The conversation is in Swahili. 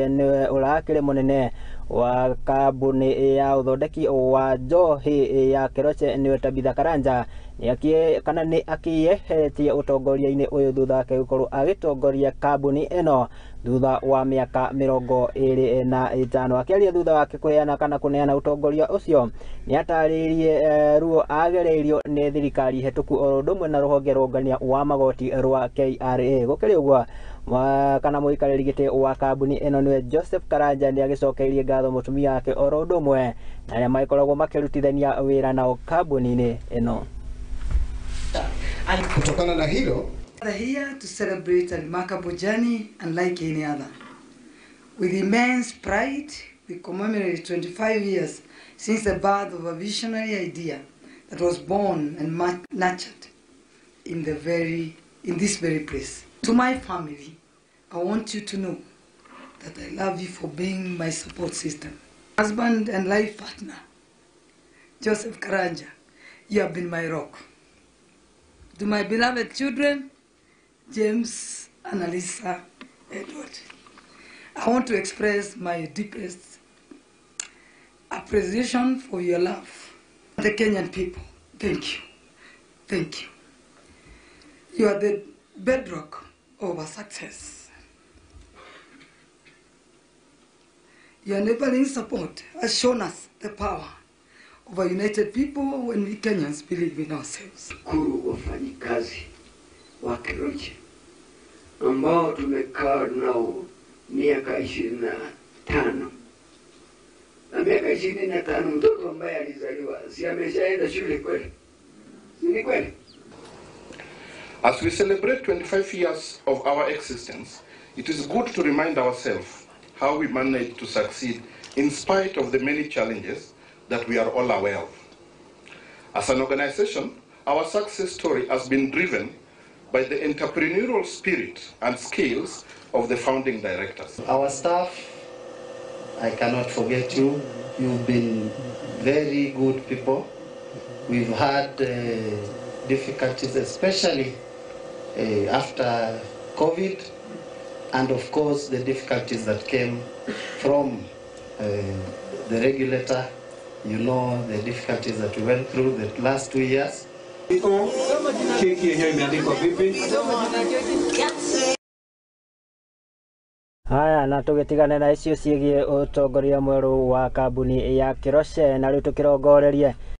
niwe urakire munene wa kambuni ya uthondeki wa njohi ya Keroche niwe Tabitha Karanja ni akiyehetie utongoria-ini uyu thutha wake gukorwo agitongoria kambuni eno thutha wa miaka 25 akiaria thutha wake kuheana kana kuneana utongoria ucio ni ataririe ruo agereirio ni thirikari hetuku orondumwe na ruhonge rwongania wa magoti rwa KRA gukiri ugwa kana muikariri giti wa kambuni eno niwe Joseph Karanja ni agicokeirie ngatho mutumia wake orondumwe na aria maikoragwo makirutithania wira nao kambuni-ini eno. Kutokana na hilo, we are here to celebrate a remarkable journey unlike any other. With immense pride, we commemorate 25 years since the birth of a visionary idea that was born and nurtured in this very place. To my family, I want you to know that I love you for being my support system. Husband and life partner, Joseph Karanja, you have been my rock. To my beloved children, James, Annalisa, Edward, I want to express my deepest appreciation for your love. The Kenyan people, thank you. Thank you. You are the bedrock of our success. Your enabling support has shown us the power of a united people when we Kenyans believe in ourselves. Kuru wafanyikazi wa Keroche ambao tumekaa nao miaka 25 na miaka 25 mtoto ambaye alizaliwa si ameshaenda shule kweli? Ni kweli? As we celebrate 25 years of our existence, it is good to remind ourselves how we managed to succeed in spite of the many challenges that we are all aware of. As an organization, our success story has been driven by the entrepreneurial spirit and skills of the founding directors. Our staff, I cannot forget you. You've been very good people. We've had difficulties, especially after COVID, and of course the difficulties that came from the regulator. You know the difficulties that we went through the last 2 years. Haya na tugitigane na icio ciegie utongoria mweru wa kambuni ya Keroche na riu tukirongorerie